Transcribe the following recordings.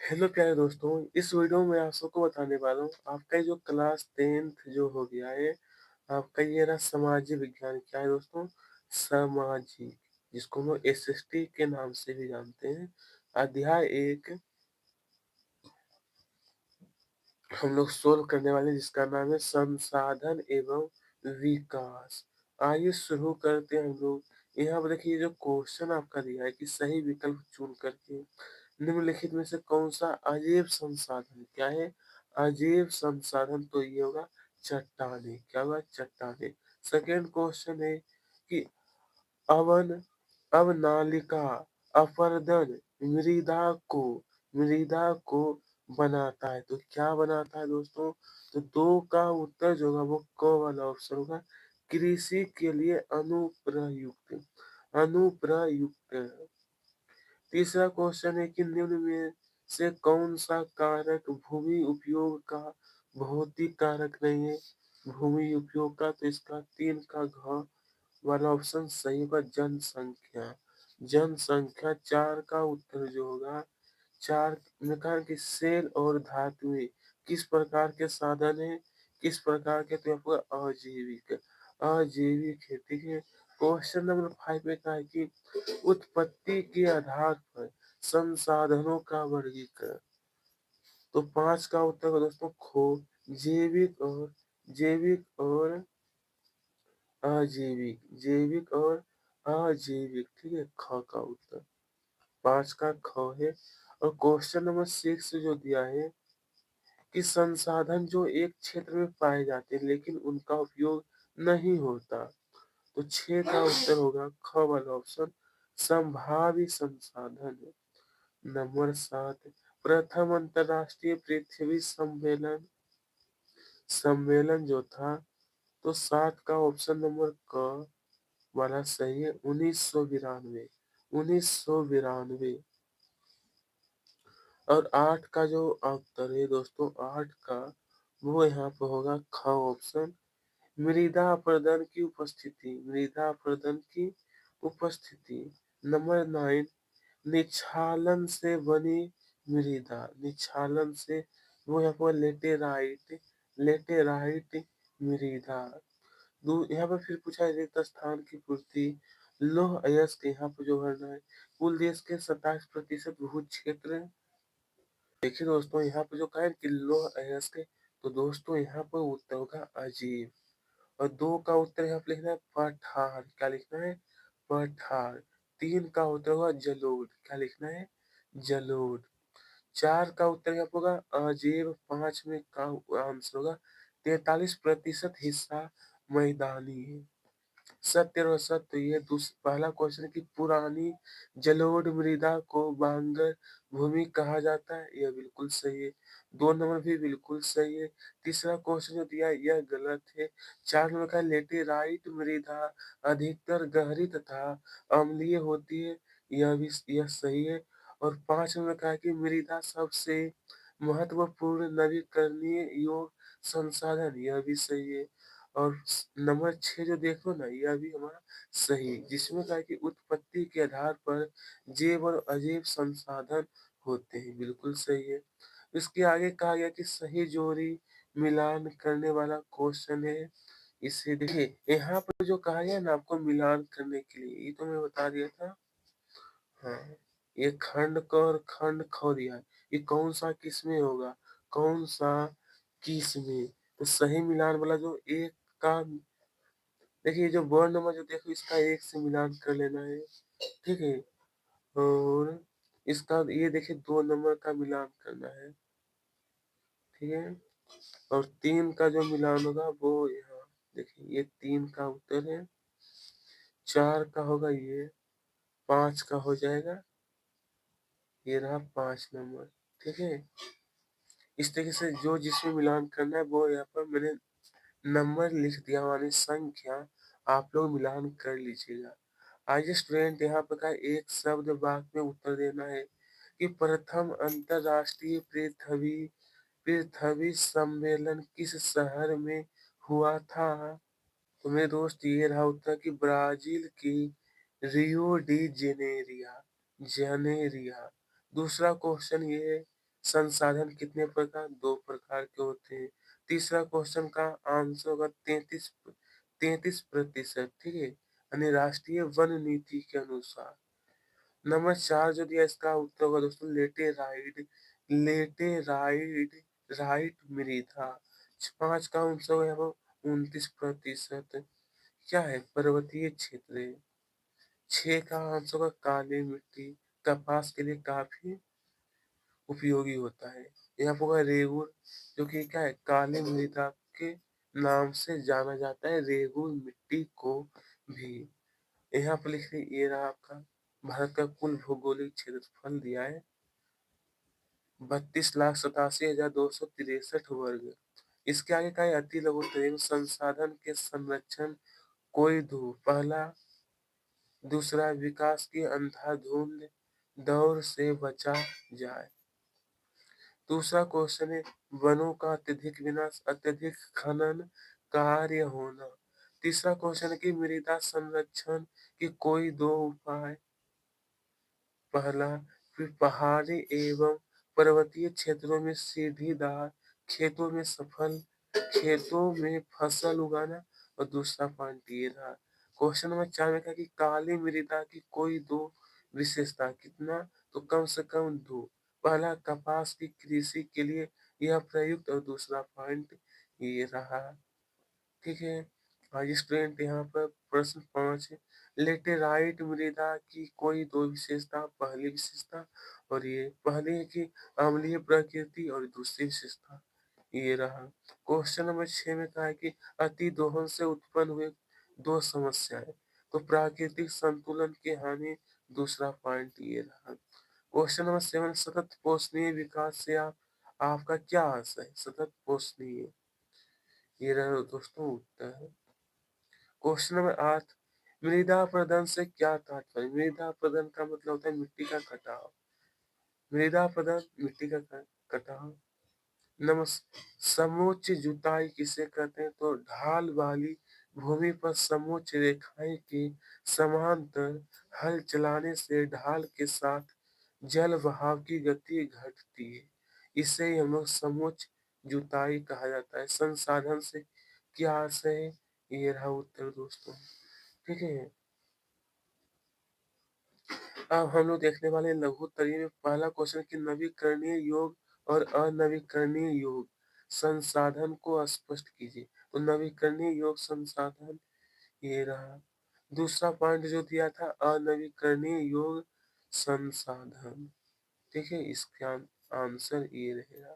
Hello प्यारे दोस्तों, इस वीडियो में आप सबको बताने वाला हूँ आपका ये जो क्लास 10th जो हो गया है, आपका ये रहा सामाजिक विज्ञान। क्या है दोस्तों? सामाजिक, जिसको हम लोग एसएसटी के नाम से भी जानते हैं। अध्याय 1 हम लोग सोल्व करने वाले, जिसका नाम है संसाधन एवं विकास। आइए शुरू करते हैं हम लोग। यहाँ पर देखिए जो क्वेश्चन आपका दिया है कि सही विकल्प चुन करके निम्नलिखित में से कौन सा अजैव संसाधन, क्या है अजैव संसाधन, तो ये होगा चट्टाने। क्या होगा? चट्टाने। सेकेंड क्वेश्चन है कि अवन अवनालिका अपर्दन मृदा को बनाता है, तो क्या बनाता है दोस्तों? तो दो का उत्तर जो होगा वो क वाला ऑप्शन होगा, कृषि के लिए अनुप्रयुक्त। अनुप्रयुक्त। तीसरा क्वेश्चन है कि निम्न में से कौन सा कारक भूमि उपयोग का भौतिक कारक नहीं है? भूमि उपयोग का, तो इसका 3 का घ वाला ऑप्शन सही होगा, जनसंख्या। जनसंख्या। 4 का उत्तर जो होगा, 4 में कहा कि सेल और धातुएं किस प्रकार के साधन है? किस प्रकार के? तो आपको अजैविक। अजैविक है, ठीक है। क्वेश्चन नंबर 5 में कहा है कि उत्पत्ति के आधार पर संसाधनों का वर्गीकरण, तो 5 का उत्तर होगा दोस्तों खो। जैविक और अजैविक, जैविक और अजैविक, ठीक है। ख का उत्तर 5 का ख है। और क्वेश्चन नंबर 6 जो दिया है कि संसाधन जो एक क्षेत्र में पाए जाते हैं लेकिन उनका उपयोग नहीं होता, तो 6 का उत्तर होगा ख वाला ऑप्शन, संभावित संसाधन है। नंबर 7, प्रथम अंतरराष्ट्रीय पृथ्वी सम्मेलन सम्मेलन जो था, तो 7 का ऑप्शन नंबर क वाला सही है, 1992। 1992। और 8 का जो उत्तर है दोस्तों, 8 का वो यहाँ पर होगा ख ऑप्शन, मृदा अपरदन की उपस्थिति। मृदा अपरदन की उपस्थिति। नंबर 9, निक्षालन से बनी मृदा। निक्षालन से, वो यहाँ पर लेटेराइट। लेटेराइट मृदा। यहाँ पर फिर पूछा है रिक्त स्थान की पूर्ति। लौह अयस्क यहाँ पर जो भरना है। कुल देश के 27% भू क्षेत्र। देखिए दोस्तों, यहाँ पे जो कहा है कि लौह अयस्क, तो दोस्तों यहाँ पर उत्तर होगा अजीब। और 2 का उत्तर यहाँ पे लिखना है पठार। क्या लिखना है? पठार। 3 का उत्तर होगा जलोढ़। क्या लिखना है? जलोढ़। 4 का उत्तर यहाँ पे होगा अजेब। 5 में का आंसर होगा 43% हिस्सा मैदानी है। सत्य और असत्य, ये पहला क्वेश्चन कि पुरानी जलोढ़ मृदा को बांगर भूमि कहा जाता है, यह बिल्कुल सही है। 2 नंबर भी बिल्कुल सही है। तीसरा क्वेश्चन जो दिया है यह गलत है। 4 नंबर का लेटेराइट मृदा अधिकतर गहरी तथा अम्लीय होती है, यह सही है। और 5 नंबर का है कि मृदा सबसे महत्वपूर्ण नवीकरणीय योग संसाधन, यह भी सही है। और नंबर 6 जो देखो ना, यह भी हमारा सही है, जिसमें कहा है कि उत्पत्ति के आधार पर जैव और अजैव संसाधन होते हैं, बिल्कुल सही है। इसके आगे कहा गया कि सही जोड़ी मिलान करने वाला क्वेश्चन है। इसे देखिए, यहाँ पर जो कहा गया ना आपको मिलान करने के लिए, ये तो मैं बता दिया था। हाँ, ये खंड क और खंड ख दिया है, ये कौन सा किस में होगा? कौन सा किस में? तो सही मिलान वाला जो एक का, देखिए जो वर्ण नंबर जो देखो, इसका एक से मिलान कर लेना है, ठीक है। और इसका ये देखिए 2 नंबर का मिलान करना है, ठीक है। और 3 का जो मिलान होगा वो यहाँ, देखिए ये 3 का उत्तर है। 4 का होगा ये, 5 का हो जाएगा, ये रहा 5 नंबर, ठीक है। इस तरीके से जो जिसमें मिलान करना है वो यहाँ पर मैंने नंबर लिख दिया, मानी संख्या, आप लोग मिलान कर लीजिएगा। आइए स्टूडेंट, यहाँ पर का एक शब्द वाक्य में उत्तर देना है कि प्रथम अंतरराष्ट्रीय पृथ्वी पृथ्वी सम्मेलन किस शहर में हुआ था? तो मेरे दोस्त ये रहा उत्तर कि ब्राजील की रियो डी जेनेरिया। जेनेरिया। दूसरा क्वेश्चन ये है, संसाधन कितने प्रकार? 2 प्रकार के होते हैं। तीसरा क्वेश्चन का आंसर होगा 33%, ठीक है? यानी राष्ट्रीय वन नीति के अनुसार। नंबर 4 जो दिया इसका उत्तर होगा दोस्तों लेटेराइड राइट मृदा। 5 का आंसर होगा यहाँ पर 29%। क्या है? पर्वतीय क्षेत्र है। 6 का आंसर होगा काली मिट्टी, कपास के लिए काफी उपयोगी होता है। यहाँ पर होगा रेगुर, जो कि क्या है? काली मृदा के नाम से जाना जाता है रेगुर मिट्टी को भी। यहाँ पर लिखिए, ये रहा आपका भारत का कुल भौगोलिक क्षेत्रफल दिया है 32,87,263 वर्ग। इसके आगे का है अति लघुत्तम संसाधन के संरक्षण कोई दो। पहला, दूसरा, विकास की अंधाधुंध दौर से बचा जाए। दूसरा क्वेश्चन है वनों का अत्यधिक विनाश, अत्यधिक खनन कार्य होना। तीसरा क्वेश्चन है कि मृदा संरक्षण के कोई दो उपाय। पहला, फिर पहाड़ी एवं पर्वतीय क्षेत्रों में सीढ़ीदार खेतों में फसल उगाना। और दूसरा पॉइंट ये रहा। क्वेश्चन नंबर 4 में कहा कि काली मृदा की कोई दो विशेषता। कितना? तो कम से कम दो। पहला, कपास की कृषि के लिए यह प्रयुक्त। और दूसरा पॉइंट ये रहा, ठीक है। स्टूडेंट यहाँ पर प्रश्न 5 है, लेटेराइट मृदा की कोई दो विशेषता। पहली विशेषता, और ये पहली है कि अम्लीय प्रकृति, और दूसरी विशेषता ये रहा। क्वेश्चन नंबर 6 में कहा है कि अति दोहन से उत्पन्न हुए दो समस्याएं। तो प्राकृतिक संतुलन की हानि। दूसरा पॉइंट ये रहा। क्वेश्चन नंबर 7, सतत पोषणीय विकास से आपका क्या आशा है? सतत पोषणीय, ये रहा दोस्तों उत्तर। क्वेश्चन नंबर 8, मृदा अपरदन से क्या तात्पर्य? मृदा अपरदन का मतलब होता है मिट्टी का कटाव। मृदा अपरदन मिट्टी का कटाव। नमस् समोच्च जुताई किसे कहते हैं? तो ढाल वाली भूमि पर समोच्च रेखाएं के समांतर हल चलाने से ढाल के साथ जल बहाव की गति घटती है। इसे ही हम लोग समोच्च जुताई कहा जाता है। संसाधन से क्या आशय है? ये रहा उत्तर दोस्तों, ठीक है। अब हम लोग देखने वाले हैं लघुत्तरीय में पहला क्वेश्चन कि नवीकरणीय योग और अनवीकरणीय योग संसाधन को स्पष्ट कीजिए। तो नवीकरणीय योग संसाधन ये रहा। दूसरा पॉइंट जो दिया था अनवीकरणीय योग संसाधन, ठीक है। इसका आंसर ये रहेगा।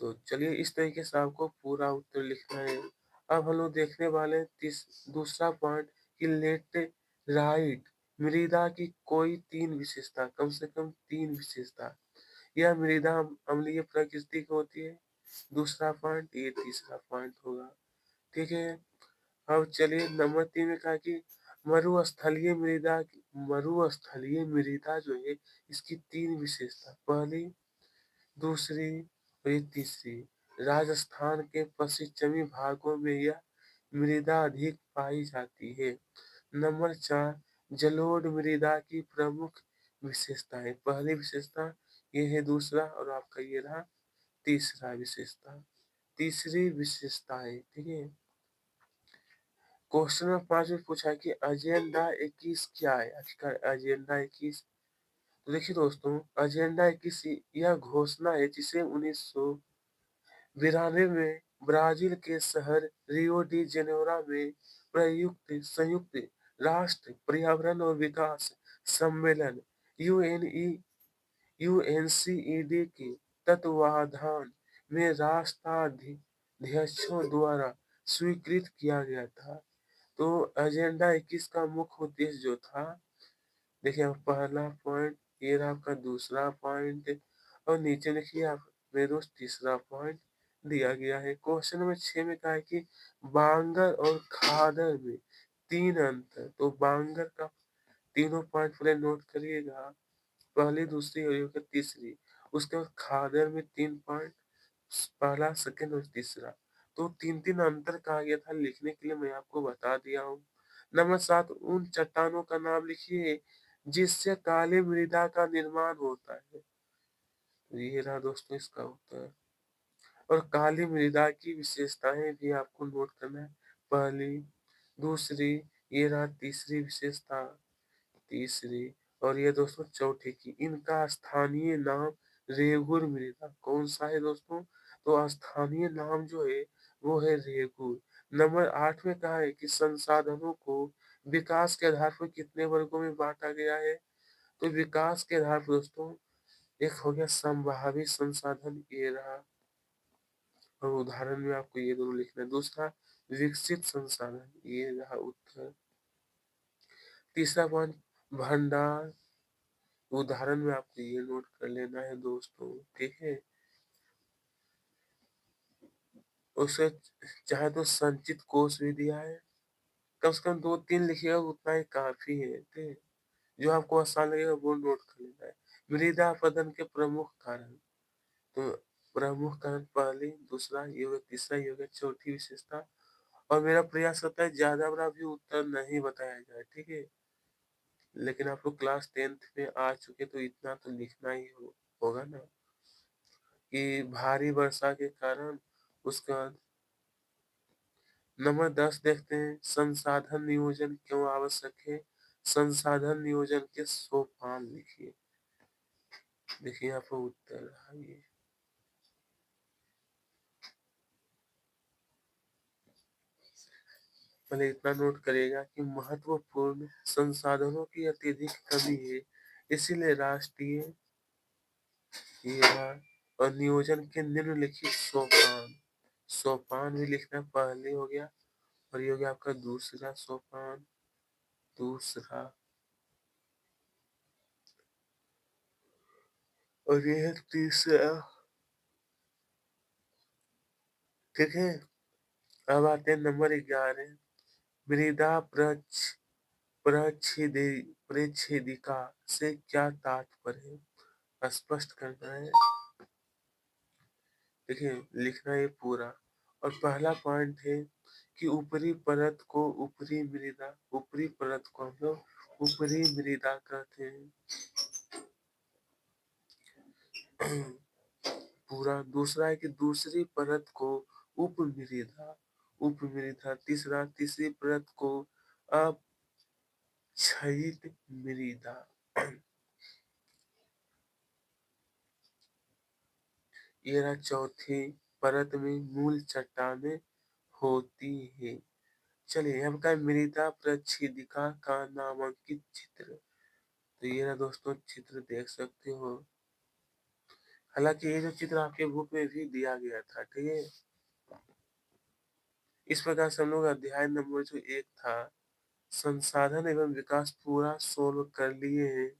तो चलिए इस तरीके से आपको पूरा उत्तर लिखना है। अब हम लोग देखने वाले हैं दूसरा पॉइंट कि लेटेराइट मृदा की कोई 3 विशेषता, कम से कम 3 विशेषता। यह मृदा अम्लीय प्रकृति की होती है। दूसरा पॉइंट, ये तीसरा पॉइंट होगा, ठीक है। अब चलिए नंबर 3 में कहा कि मरुस्थलीय मृदा जो है इसकी 3 विशेषता। पहली, दूसरी और ये तीसरी। राजस्थान के पश्चिमी भागों में यह मृदा अधिक पाई जाती है। नंबर 4, जलोढ़ मृदा की प्रमुख विशेषताएं। पहली विशेषता ये है, दूसरा और आपका ये रहा तीसरा विशेषता, तीसरी विशेषताएं, ठीक है। क्वेश्चन नंबर 5 में पूछा है कि एजेंडा 21 क्या है? आखिरकार एजेंडा 21, तो देखिए दोस्तों, एजेंडा 21 यह घोषणा है जिसे 1992 में ब्राजील के शहर रियो डी जेनेरो में प्रयुक्त संयुक्त राष्ट्र पर्यावरण और विकास सम्मेलन यूएनसीईडी के तत्वाधान में राष्ट्राध्यक्षों द्वारा स्वीकृत किया गया था। तो एजेंडा 21 का मुख्य उद्देश्य जो था, देखिए आप पहला पॉइंट, ये रहा आपका दूसरा पॉइंट, और नीचे देखिए आप मेरे दोस्त तीसरा पॉइंट दिया गया है। क्वेश्चन नंबर 6 में कहा है कि बांगर और खादर में 3 अंतर। तो बांगर का तीनों पॉइंट पहले नोट करिएगा, पहली, दूसरी और ये होगा तीसरी। उसके बाद खादर में 3 पॉइंट, पहला, सेकंड और तीसरा। तो 3-3 अंतर कहा गया था, लिखने के लिए मैं आपको बता दिया हूँ। नंबर 7, उन चट्टानों का नाम लिखिए जिससे काली मृदा का निर्माण होता है। ये रहा दोस्तों इसका उत्तर। और काली मृदा की विशेषताएं भी आपको नोट करना है। पहली, दूसरी, ये रहा तीसरी विशेषता, तीसरी, और ये दोस्तों चौथी की। इनका स्थानीय नाम रेगुर मृदा कौन सा है दोस्तों? तो स्थानीय नाम जो है वो है रेगुर। नंबर 8 में कहा है कि संसाधनों को विकास के आधार पर कितने वर्गों में बांटा गया है? तो विकास के आधार पर दोस्तों एक हो गया संभावित संसाधन, ये रहा, और उदाहरण में आपको ये दोनों लिखना है। दूसरा विकसित संसाधन, ये रहा उत्तर। तीसरा पॉइंट भंडार, उदाहरण में आपको ये नोट कर लेना है दोस्तों, ठीक है। उसे चाहे तो संचित कोष भी दिया है, कम से कम 2-3 लिखिएगा उतना ही काफी है, ठीक है। जो आपको आसान लगेगा वो नोट कर लेना है। मृदा अपरदन के प्रमुख कारण, तो प्रमुख कारण पहली, दूसरा, ये हो गया तीसरा, ये हो गया चौथी विशेषता। और मेरा प्रयास होता है ज्यादा बड़ा भी उत्तर नहीं बताया जाए, ठीक है। लेकिन आप लोग क्लास 10th में आ चुके तो इतना तो लिखना ही होगा ना, कि भारी वर्षा के कारण। उसके बाद नंबर 10 देखते हैं, संसाधन नियोजन क्यों आवश्यक है? संसाधन नियोजन के सोपान लिखिए। देखिए यहाँ पर उत्तर आइए, पहले इतना नोट करिएगा कि महत्वपूर्ण संसाधनों की अत्यधिक कमी है, इसीलिए राष्ट्रीय ये रहा, और नियोजन के निम्नलिखित सोपान, सोपान भी लिखना पहले हो गया, और ये हो गया आपका दूसरा सोपान, दूसरा, और ये है तीसरा, ठीक है। अब आते हैं नंबर 11, मृदा प्रच्छेदिका से क्या तात्पर्य है? स्पष्ट करना है, देखिए लिखना है पूरा। और पहला पॉइंट है कि ऊपरी परत को ऊपरी मृदा, ऊपरी परत को हम लोग ऊपरी मृदा कहते हैं। पूरा। दूसरा है कि दूसरी परत को उपमृदा, उपमृदा। तीसरा, तीसरी परत को अपक्षयित मृदा। ये रहा चौथी परत में मूल चट्टानें होती है। चलिए हम का मृदा प्रच्छेदिका का नामांकित चित्र, तो ये रहा दोस्तों चित्र, देख सकते हो। हालांकि ये जो चित्र आपके बुक में भी दिया गया था, ठीक है। इस प्रकार से हम लोग अध्याय नंबर जो 1 था, संसाधन एवं विकास, पूरा सोल्व कर लिए हैं।